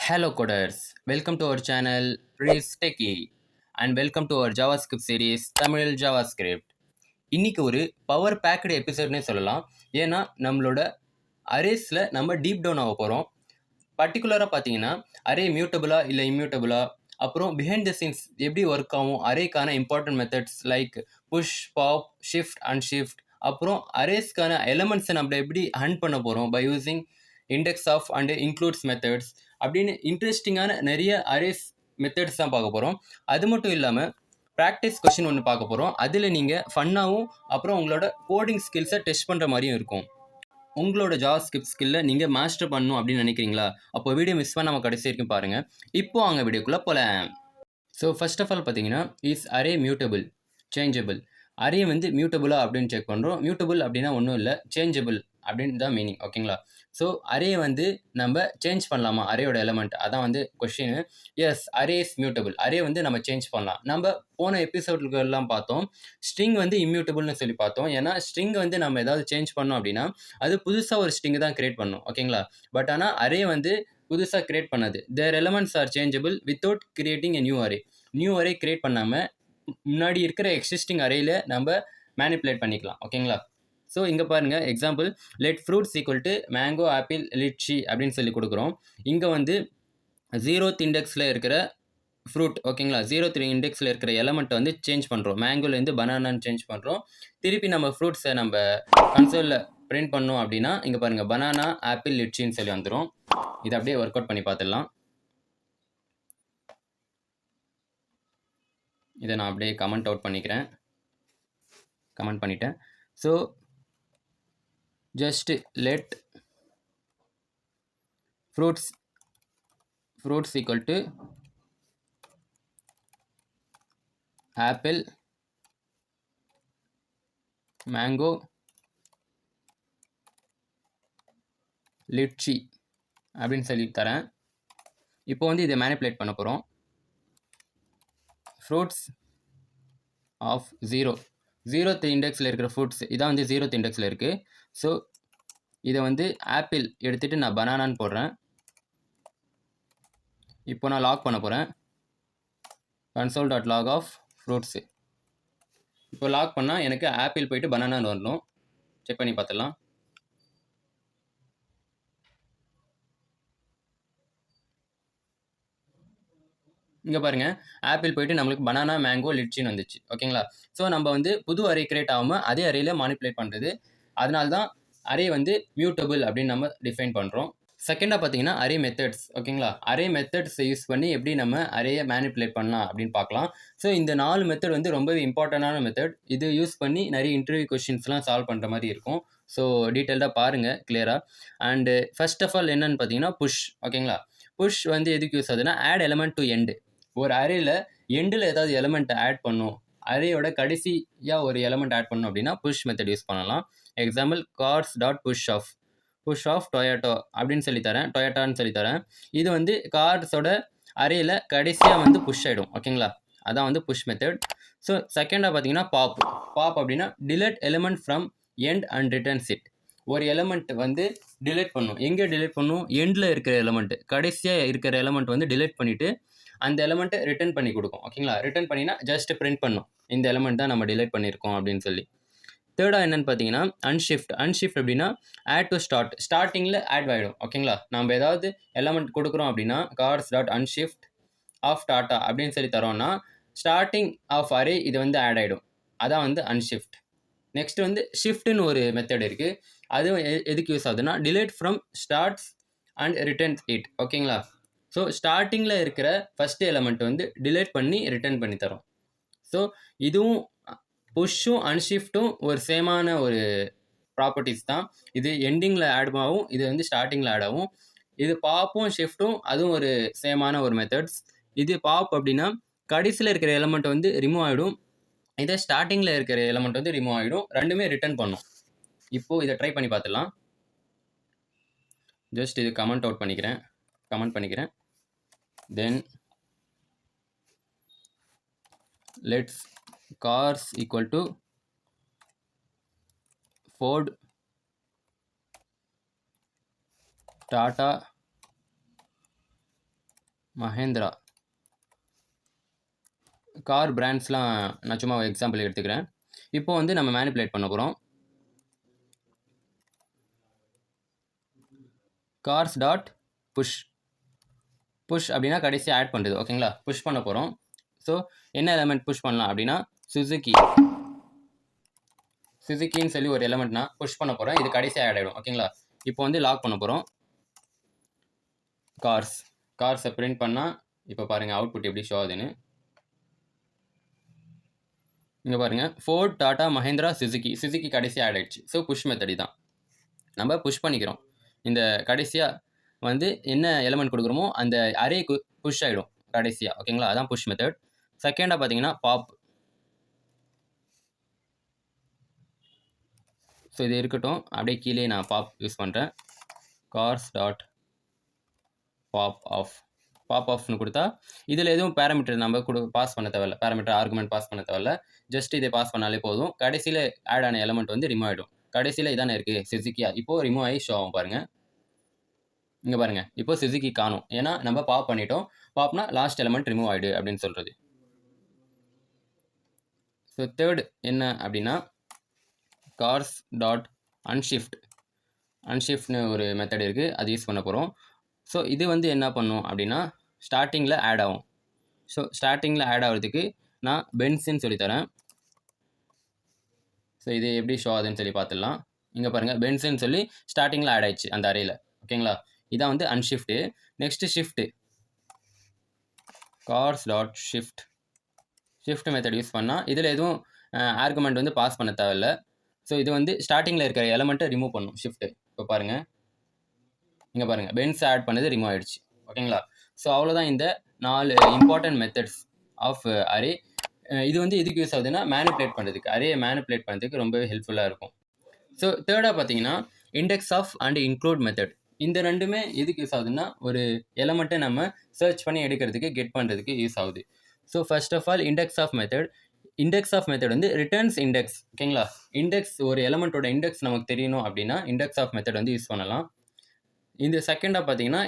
Hello coders, welcome to our channel Breeze Techie and welcome to our JavaScript series Tamil JavaScript. இன்னைக்கு ஒரு power packed எபிசோட்னே சொல்லலாம். ஏன்னா நம்மளோட அரேஸில் நம்ம டீப் டவுன் ஆக போகிறோம். பர்டிகுலராக பார்த்தீங்கன்னா அரே மியூட்டபுளா இல்லை இம்யூட்டபுளா, அப்புறம் பிஹைண்ட் த சீன்ஸ் எப்படி ஒர்க் ஆகும், அரேக்கான important methods like push, pop, shift and shift, அப்புறம் அரேஸ்க்கான எலமெண்ட்ஸை நம்ம எப்படி ஹண்ட் பண்ண போகிறோம் by using index of and includes methods அப்படின்னு இன்ட்ரெஸ்டிங்கான நிறைய அரேஸ் மெத்தட்ஸ் தான் பார்க்க போகிறோம். அது மட்டும் இல்லாமல் ப்ராக்டிஸ் கொஷின் ஒன்று பார்க்க போகிறோம். அதில் நீங்கள் ஃபன்னாகவும் அப்புறம் உங்களோட கோடிங் ஸ்கில்ஸை டெஸ்ட் பண்ணுற மாதிரியும் இருக்கும். உங்களோட ஜாவாஸ்கிரிப்ட் ஸ்கில்லை நீங்கள் மாஸ்டர் பண்ணணும் அப்படின்னு நினைக்கிறீங்களா? அப்போ வீடியோ மிஸ் பண்ணாமல் கடைசி வரைக்கும் பாருங்கள். இப்போ அங்கே வீடியோக்குள்ளே போகலாம். ஸோ ஃபர்ஸ்ட் ஆஃப் ஆல் பார்த்தீங்கன்னா is array mutable, changeable. Array வந்து மியூட்டபுளா அப்படின்னு செக் பண்ணுறோம். மியூட்டபிள் அப்படின்னா ஒன்றும் இல்லை, சேஞ்சபிள் அப்படின்னு தான் மீனிங். ஓகேங்களா? ஸோ அரே வந்து நம்ம சேஞ்ச் பண்ணலாமா, அரேயோட எலமெண்ட்? அதான் வந்து question. Yes, array is mutable. Array வந்து நம்ம சேஞ்ச் பண்ணலாம். நம்ம போன எபிசோட்லாம் பார்த்தோம், ஸ்ட்ரிங் வந்து இம்யூட்டபிள்னு சொல்லி பார்த்தோம். ஏன்னா ஸ்ட்ரிங் வந்து நம்ம ஏதாவது சேஞ்ச் பண்ணோம் அப்படின்னா அது புதுசாக ஒரு ஸ்ட்ரிங் தான் கிரியேட் பண்ணணும். ஓகேங்களா? பட் ஆனால் அரே வந்து புதுசாக கிரியேட் பண்ணது. Their elements are changeable without creating a new array. New array create பண்ணாமல் முன்னாடி இருக்கிற எக்ஸிஸ்டிங் அரேயில் நம்ம மேனிப்புலேட் பண்ணிக்கலாம். ஓகேங்களா? ஸோ இங்கே பாருங்கள் example, let fruits equal to mango, apple, litchi அப்படின்னு சொல்லி கொடுக்குறோம். இங்கே வந்து 0th இண்டெக்ஸில் இருக்கிற ஃப்ரூட், ஓகேங்களா, 0th இண்டெக்ஸில் இருக்கிற எலமெண்ட்டை வந்து சேஞ்ச் பண்ணுறோம். மேங்கோலேருந்து பனானான்னு சேஞ்ச் பண்ணுறோம். திருப்பி நம்ம ஃப்ரூட்ஸை நம்ம கன்சோலில் பிரிண்ட் பண்ணோம் அப்படின்னா இங்கே பாருங்கள் பனானா, ஆப்பிள், லிச்சின்னு சொல்லி வந்துடும். இதை அப்படியே ஒர்க் அவுட் பண்ணி பார்த்துடலாம். இதை நான் அப்படியே கமெண்ட் அவுட் பண்ணிக்கிறேன். கமெண்ட் பண்ணிட்டேன். So just let fruits equal to apple, mango, litchi அப்படின்னு சொல்லி தரேன். இப்போ வந்து இதை மேனிப்புலேட் பண்ண போகிறோம். ஃப்ரூட்ஸ் ஆஃப் 0th இண்டெக்ஸில் இருக்கிற ஃப்ரூட்ஸ் இதான் வந்து 0th இண்டெக்ஸில் இருக்குது. ஸோ இதை வந்து ஆப்பிள் எடுத்துகிட்டு நான் பனானான்னு போடுறேன். இப்போ நான் லாக் பண்ண போகிறேன். console.log of fruits. இப்போ லாக் பண்ணால் எனக்கு ஆப்பிள் போயிட்டு பனானான்னு வரணும். செக் பண்ணி பார்த்துடலாம். இங்கே பாருங்கள், ஆப்பிள் போயிட்டு நம்மளுக்கு பனானா, மேங்கோ, லிச்சின்னு வந்துச்சு. ஓகேங்களா? ஸோ நம்ம வந்து புது அரே கிரியேட் ஆகாமல் அதே அரேயில் மானிப்புலேட் பண்ணுறது. அதனால தான் அரே வந்து மியூட்டபிள் அப்படின்னு நம்ம டிஃபைன் பண்ணுறோம். செகண்டாக பார்த்தீங்கன்னா அரே மெத்தட்ஸ். ஓகேங்களா? அரே மெத்தட்ஸ் யூஸ் பண்ணி எப்படி நம்ம அரேயை மேனிப்புலேட் பண்ணலாம் அப்படின்னு பார்க்கலாம். ஸோ இந்த 4 மெத்தட் வந்து ரொம்பவே இம்பார்ட்டண்டான மெத்தட். இது யூஸ் பண்ணி நிறைய இன்டர்வியூ கொஷின்ஸ்லாம் சால்வ் பண்ணுற மாதிரி இருக்கும். ஸோ டீட்டெயில்டாக பாருங்கள் கிளியராக. அண்டு ஃபர்ஸ்ட் ஆஃப் ஆல் என்னென்னு பார்த்தீங்கன்னா புஷ். ஓகேங்களா? புஷ் வந்து எதுக்கு யூஸ் ஆகுதுன்னா ஆட் எலமெண்ட் டு எண்டு. ஒரு அரேயில் எண்டில் ஏதாவது எலமெண்ட்டை ஆட் பண்ணும், அரேயோட கடைசியாக ஒரு எலமெண்ட் ஆட் பண்ணணும் அப்படின்னா புஷ் மெத்தட் யூஸ் பண்ணலாம். Example cars dot push of Toyota அப்படின்னு சொல்லி தரேன், டொயேட்டான்னு சொல்லி தரேன். இது வந்து கார்ஸோட அரேயில் கடைசியாக வந்து புஷ் ஆகிடும். ஓகேங்களா? அதான் வந்து புஷ் மெத்தட். ஸோ செகண்டாக பார்த்தீங்கன்னா பாப் அப்படின்னா delete element from end and returns it. ஒரு எலமெண்ட் வந்து டிலீட் பண்ணும். எங்கே டிலீட் பண்ணும்? எண்டில் இருக்கிற எலமெண்ட், கடைசியாக இருக்கிற எலமெண்ட் வந்து டிலீட் பண்ணிவிட்டு அந்த எலமெண்ட்டை ரிட்டர்ன் பண்ணி கொடுக்கும். ஓகேங்களா? ரிட்டர்ன் பண்ணினா ஜஸ்ட் பிரிண்ட் பண்ணும், இந்த எலமெண்ட் தான் நம்ம டிலீட் பண்ணியிருக்கோம் அப்படின்னு சொல்லி. தேர்டாக என்னென்னு பார்த்தீங்கன்னா அன்ஷிஃப்ட் அப்படின்னா ஆட் டு ஸ்டார்டிங்கில் ஆட் ஆகிடும். ஓகேங்களா? நம்ம ஏதாவது எலமெண்ட் கொடுக்குறோம் அப்படின்னா cars dot unshift of Tata அப்படின்னு சொல்லி தரோம்னா ஸ்டார்டிங் ஆஃப் அரே இது வந்து ஆட் ஆகிடும். அதான் வந்து அன்ஷிஃப்ட். நெக்ஸ்ட் வந்து ஷிஃப்ட்னு ஒரு மெத்தட் இருக்குது. அதுவும் எதுக்கு யூஸ் ஆகுதுன்னா delete from starts and return it. ஓகேங்களா? ஸோ ஸ்டார்டிங்கில் இருக்கிற ஃபஸ்ட்டு எலமெண்ட் வந்து டிலீட் பண்ணி ரிட்டர்ன் பண்ணி தரும். ஸோ இதுவும் புஷ்ஷும் அன்ஷிஃப்ட்டும் ஒரு சேமான ஒரு ப்ராப்பர்ட்டிஸ் தான். இது எண்டிங்கில் ஆட் ஆகும், இது வந்து ஸ்டார்டிங்கில் ஆட் ஆகும். இது பாப்பும் ஷிஃப்ட்டும் அதுவும் ஒரு சேமான ஒரு மெத்தட்ஸ். இது பாப் அப்படின்னா கடைசியில் இருக்கிற எலமெண்ட் வந்து ரிமூவ் ஆகிடும், இதே ஸ்டார்டிங்கில் இருக்கிற எலமெண்ட் வந்து ரிமூவ் ஆகிடும். ரெண்டுமே ரிட்டர்ன் பண்ணும். இப்போது இதை ட்ரை பண்ணி பார்த்துடலாம். ஜஸ்ட் இது கமெண்ட் பண்ணிக்கிறேன். Then let's cars equal to Ford, Tata, Mahindra car பிராண்ட்ஸ்லாம் நான் சும்மா எக்ஸாம்பிள் எடுத்துக்கிறேன். இப்போ வந்து நம்ம மேனிபுலேட் பண்ண போகிறோம். கார்ஸ் டாட் புஷ் புஷ் அப்படின்னா கடைசி ஆட் பண்ணுறது. ஓகேங்களா, புஷ் பண்ண போகிறோம். ஸோ என்ன எலமெண்ட் புஷ் பண்ணலாம் அப்படின்னா சுசுக்கின்னு சொல்லி ஒரு எலமெண்ட் நான் புஷ் பண்ண போகிறேன். இது கடைசியாக ஆட் ஆகிடும். ஓகேங்களா, இப்போ வந்து லாக் பண்ண போகிறோம். கார்ஸை பிரிண்ட் பண்ணால் இப்போ பாருங்கள் அவுட்புட் எப்படி ஷோ ஆகுதுன்னு. இங்கே பாருங்கள், ஃபோர்ட், டாடா, மஹேந்திரா, சுசுக்கி கடைசியாக ஆட் ஆகிடுச்சு. ஸோ புஷ் மெத்தடி தான் நம்ம புஷ் பண்ணிக்கிறோம். இந்த கடைசியாக வந்து என்ன எலமெண்ட் கொடுக்குறோமோ அந்த அரேக்கு புஷ் ஆகிடும் கடைசியாக. ஓகேங்களா, அதான் புஷ் மெத்தட். செகண்டாக பார்த்தீங்கன்னா பாப். ஸோ இது இருக்கட்டும், அப்படியே கீழே நான் பாப் யூஸ் பண்ணுறேன். கார்ஸ் டாட் பாப் ஆஃப்னு கொடுத்தா இதில் எதுவும் பேராமீட்டர் நம்ம பாஸ் பண்ண தேவையில்ல, பேராமீட்டர் ஆர்குமெண்ட் பாஸ் பண்ண தேவையில்ல. ஜஸ்ட் இதை பாஸ் பண்ணாலே போதும். கடைசியில் ஆட் ஆன எலமெண்ட் வந்து ரிமூவ் ஆகிடும். கடைசியில் இதானே இருக்குது சுசுக்கியா, இப்போது ரிமூவ் ஆகி ஷோ ஆகும் பாருங்கள். இங்கே பாருங்கள், இப்போ சுசுக்கி காணும். ஏன்னா நம்ம பாப் பண்ணிட்டோம். பாப்னா லாஸ்ட் எலமெண்ட் ரிமூவ் ஆகிடு அப்படின்னு சொல்கிறது. ஸோ தேர்ட் என்ன அப்படின்னா கார்ஸ் டாட் அன்ஷிஃப்ட்னு ஒரு மெத்தட் இருக்குது, அது யூஸ் பண்ண போகிறோம். ஸோ இது வந்து என்ன பண்ணும் அப்படின்னா ஸ்டார்டிங்கில் ஆட் ஆகும். ஸோ ஸ்டார்டிங்கில் ஆட் ஆகிறதுக்கு நான் பென்ஸுன்னு சொல்லித்தரேன். ஸோ இது எப்படி ஷோ ஆகுதுன்னு சொல்லி பார்த்துடலாம். இங்கே பாருங்கள், பென்ஸுன்னு சொல்லி ஸ்டார்டிங்கில் ஆட் ஆயிடுச்சு அந்த அரேயில். ஓகேங்களா, இதான் வந்து unshift. Next shift, cars dot shift method use பண்ணால் இதில் எதுவும் ஆர்குமெண்ட் வந்து பாஸ் பண்ண தேவையில்ல. ஸோ இது வந்து ஸ்டார்டிங்கில் இருக்கிற எலமெண்ட்டை ரிமூவ் பண்ணும் ஷிஃப்ட்டு. இப்போ பாருங்கள், இங்கே பாருங்கள், பென்ஸ் ஆட் பண்ணது ரிமூவ் ஆகிடுச்சு. ஓகேங்களா, ஸோ அவ்வளோதான் இந்த 4 இம்பார்ட்டன்ட் மெத்தட்ஸ் ஆஃப் அரே. இது வந்து எதுக்கு யூஸ் ஆகுதுன்னா மேனிபுலேட் பண்ணுறதுக்கு, அரேயை மேனிபுலேட் பண்ணுறதுக்கு ரொம்பவே ஹெல்ப்ஃபுல்லாக இருக்கும். ஸோ தேர்டாக பார்த்தீங்கன்னா index of and include method. இந்த ரெண்டுமே எதுக்கு யூஸ் ஆகுதுன்னா ஒரு எலமெண்ட்டை நம்ம சர்ச் பண்ணி எடுக்கிறதுக்கு, கெட் பண்ணுறதுக்கு யூஸ் ஆகுது. So first of all index of method வந்து ரிட்டர்ன்ஸ் இண்டெக்ஸ். ஓகேங்களா, இண்டெக்ஸ் ஒரு எலமெண்ட்டோட இண்டெக்ஸ் நமக்கு தெரியணும் அப்படின்னா இண்டெக்ஸ் ஆஃப் மெத்தட் வந்து யூஸ் பண்ணலாம். இந்த செகண்டாக பார்த்தீங்கன்னா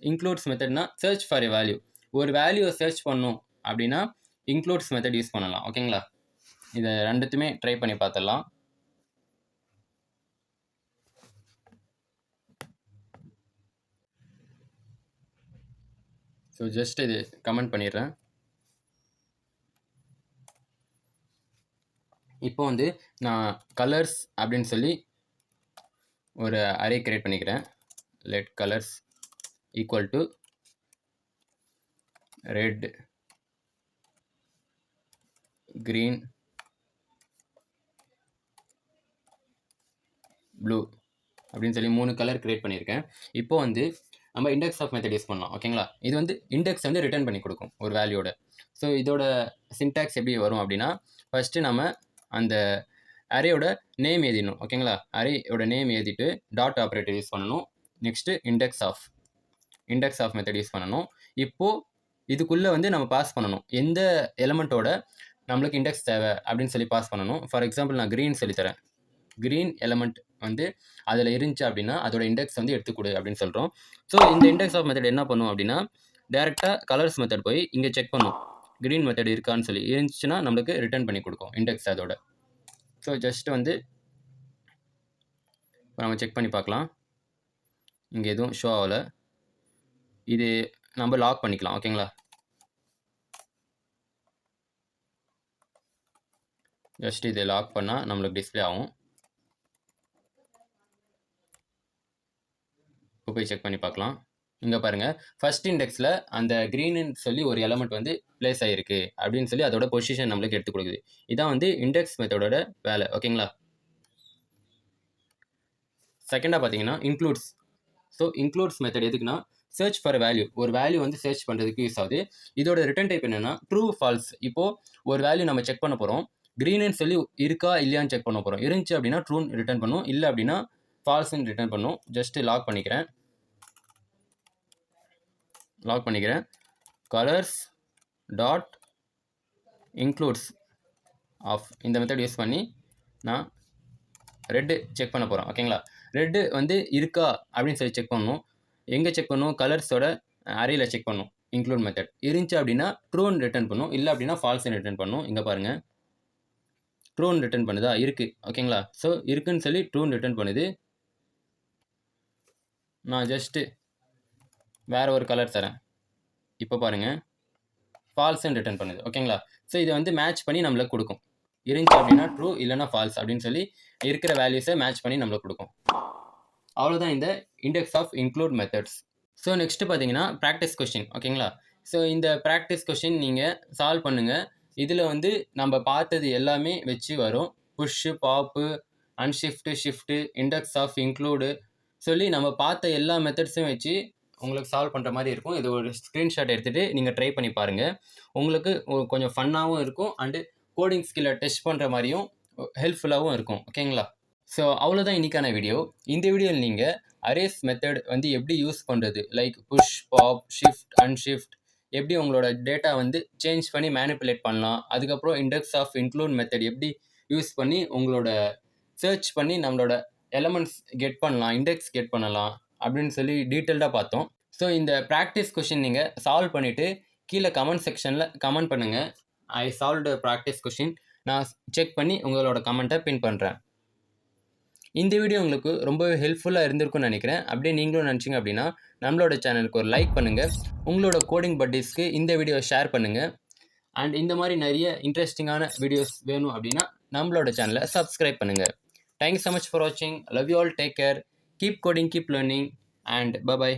இன்க்ளூட்ஸ் மெத்தட்னா சர்ச் ஃபார் எ வேல்யூ. ஒரு வேல்யூவை சர்ச் பண்ணும் அப்படின்னா இன்க்ளூட்ஸ் மெத்தட் யூஸ் பண்ணலாம். ஓகேங்களா, இதை ரெண்டுத்துமே ட்ரை பண்ணி பார்த்துடலாம். ஸோ ஜஸ்ட் இது கமெண்ட் பண்ணிடுறேன். இப்போ வந்து நான் கலர்ஸ் அப்படின்னு சொல்லி ஒரு அரே கிரியேட் பண்ணிக்கிறேன். Let colours equal to red, green, blue அப்படின்னு சொல்லி 3 கலர் கிரியேட் பண்ணியிருக்கேன். இப்போ வந்து நம்ம இண்டெக்ஸ் ஆஃப் மெத்தட் யூஸ் பண்ணலாம். ஓகேங்களா, இது வந்து இண்டெக்ஸ் வந்து ரிட்டர்ன் பண்ணி கொடுக்கும் ஒரு வேல்யூட. ஸோ இதோட சின்டாக்ஸ் எப்படி வரும் அப்படின்னா ஃபஸ்ட்டு நம்ம அந்த அரேயோட நேம் எழுதிடணும். ஓகேங்களா, அரேயோட நேம் எழுதிட்டு டாட் ஆப்ரேட்டர் யூஸ் பண்ணணும். Next index of method use பண்ணணும். இப்போது இதுக்குள்ளே வந்து நம்ம பாஸ் பண்ணணும் எந்த எலமெண்ட்டோட நம்மளுக்கு இண்டெக்ஸ் தேவை அப்படின்னு சொல்லி பாஸ் பண்ணணும். ஃபார் எக்ஸாம்பிள் நான் க்ரீன் சொல்லித்தரேன். க்ரீன் எலமெண்ட் வந்து அதில் இருந்துச்சு அப்படின்னா அதோட இண்டெக்ஸ் வந்து எடுத்துக்கொடு அப்படின்னு சொல்கிறோம். ஸோ இந்த இண்டெக்ஸ் ஆஃப் மெத்தட் என்ன பண்ணும் அப்படின்னா டேரெக்டாக கலர்ஸ் மெத்தட் போய் இங்கே செக் பண்ணும் க்ரீன் மெத்தட் இருக்கான்னு சொல்லி. இருந்துச்சுன்னா நம்மளுக்கு ரிட்டர்ன் பண்ணி கொடுக்கும் இண்டெக்ஸ் அதோட. ஸோ ஜஸ்ட் வந்து நம்ம செக் பண்ணி பார்க்கலாம். இங்கே எதுவும் ஷோ ஆகலை. இது நம்ம லாக் பண்ணிக்கலாம். ஓகேங்களா, ஜஸ்ட் இதை லாக் பண்ணால் நம்மளுக்கு டிஸ்பிளே ஆகும். இப்போ போய் செக் பண்ணி பார்க்கலாம். இங்கே பாருங்கள், ஃபர்ஸ்ட் இண்டெக்ஸில் அந்த க்ரீன்னு சொல்லி ஒரு எலமெண்ட் வந்து பிளேஸ் ஆகிருக்கு அப்படின்னு சொல்லி அதோட பொசிஷன் நம்மளுக்கு எடுத்து கொடுக்குது. இதான் வந்து இண்டெக்ஸ் மெத்தடோட வேலை. ஓகேங்களா, செகண்டாக பார்த்தீங்கன்னா இன்க்ளூட்ஸ். ஸோ இன்க்ளூட்ஸ் மெத்தட் எதுக்குன்னா சர்ச் ஃபார் வேல்யூ. ஒரு வேல்யூ வந்து சர்ச் பண்ணுறதுக்கு யூஸ் ஆகுது. இதோட ரிட்டர்ன் டைப் என்னென்னா ட்ரூ ஃபால்ஸ். இப்போது ஒரு வேல்யூ நம்ம செக் பண்ண போகிறோம். க்ரீன்னு சொல்லி இருக்கா இல்லையான்னு செக் பண்ண போகிறோம். இருந்துச்சு அப்படின்னா ட்ரூன்னு ரிட்டர்ன் பண்ணும், இல்லை அப்படின்னா ஃபால்ஸ்ன்னு ரிட்டர்ன் பண்ணும். ஜஸ்ட்டு லாக் பண்ணிக்கிறேன். கலர்ஸ் டாட் இன்க்ளூட்ஸ் ஆஃப் இந்த மெத்தட் யூஸ் பண்ணி நான் ரெட்டு செக் பண்ண போகிறோம். ஓகேங்களா, ரெட்டு வந்து இருக்கா அப்படின்னு சொல்லி செக் பண்ணணும். எங்கே செக் பண்ணணும்? கலர்ஸோட அரேயில் செக் பண்ணணும். இன்க்ளூட் மெத்தட் இருந்துச்சு அப்படின்னா ட்ரூன்னு ரிட்டர்ன் பண்ணும், இல்லை அப்படின்னா ஃபால்ஸ்ன்னு ரிட்டர்ன் பண்ணும். இங்கே பாருங்கள், ட்ரூன்னு ரிட்டர்ன் பண்ணுதா, இருக்குது. ஓகேங்களா? ஸோ இருக்குன்னு சொல்லி ட்ரூன்னு ரிட்டர்ன் பண்ணுது. நான் ஜஸ்ட்டு வேறு ஒரு கலர் தரேன். இப்போ பாருங்கள், ஃபால்ஸ்ன்னு ரிட்டர்ன் பண்ணுது. ஓகேங்களா? ஸோ இதை வந்து மேட்ச் பண்ணி நம்மளுக்கு கொடுக்கும். இருந்துச்சு அப்படின்னா ட்ரூ, இல்லைனா ஃபால்ஸ் அப்படின்னு சொல்லி இருக்கிற வேல்யூஸை மேட்ச் பண்ணி நம்மளுக்கு கொடுக்கும். அவ்வளோதான் இந்த index of include methods. So next பார்த்தீங்கன்னா ப்ராக்டிஸ் கொஷின். ஓகேங்களா? ஸோ இந்த ப்ராக்டிஸ் கொஷின் நீங்கள் சால்வ் பண்ணுங்கள். இதில் வந்து நம்ம பார்த்தது எல்லாமே வச்சு வரும். Push, Pappu, அன்ஷிஃப்ட்டு, shift, index of include சொல்லி நம்ம பார்த்த எல்லா மெத்தட்ஸும் வச்சு உங்களுக்கு சால்வ் பண்ணுற மாதிரி இருக்கும். இது ஒரு ஸ்க்ரீன்ஷாட் எடுத்துகிட்டு நீங்கள் ட்ரை பண்ணி பாருங்கள். உங்களுக்கு கொஞ்சம் ஃபன்னாகவும் இருக்கும், அண்டு கோடிங் ஸ்கில்லை டெஸ்ட் பண்ணுற மாதிரியும் ஹெல்ப்ஃபுல்லாகவும் இருக்கும். ஓகேங்களா? ஸோ அவ்வளோதான் இன்றைக்கான வீடியோ. இந்த வீடியோவில் நீங்கள் அரேஸ் மெத்தட் வந்து எப்படி யூஸ் பண்ணுறது, like push, pop, shift, unshift, எப்படி உங்களோட டேட்டா வந்து சேஞ்ச் பண்ணி மேனிப்புலேட் பண்ணலாம், அதுக்கப்புறம் இண்டெக்ஸ் ஆஃப் இன்க்ளூட் மெத்தட் எப்படி யூஸ் பண்ணி உங்களோட சர்ச் பண்ணி நம்மளோட எலமெண்ட்ஸ் கெட் பண்ணலாம், இண்டெக்ஸ் கெட் பண்ணலாம் அப்படின்னு சொல்லி டீட்டெயில்டாக பார்த்தோம். ஸோ இந்த ப்ராக்டிஸ் கொஷின் நீங்கள் சால்வ் பண்ணிவிட்டு கீழே கமெண்ட் செக்ஷனில் கமெண்ட் பண்ணுங்கள். ஐ சால்வ்டு ப்ராக்டிஸ் கொஷின். நான் செக் பண்ணி உங்களோட கமெண்ட்டை பின் பண்ணுறேன். இந்த வீடியோ உங்களுக்கு ரொம்பவே ஹெல்ப்ஃபுல்லாக இருந்திருக்கும்னு நினைக்கிறேன். அப்படியே நீங்களும் நினச்சிங்க அப்படின்னா நம்மளோட சேனலுக்கு ஒரு லைக் பண்ணுங்கள். உங்களோட கோடிங் பட்டீஸ்க்கு இந்த வீடியோ ஷேர் பண்ணுங்கள். அண்ட் இந்த மாதிரி நிறைய இன்ட்ரெஸ்டிங்கான வீடியோஸ் வேணும் அப்படின்னா நம்மளோட சேனலை சப்ஸ்கிரைப் பண்ணுங்கள். தேங்க்யூ ஸோ மச் ஃபார் வாட்சிங். Love you all. Take care. Keep coding, keep learning, and by.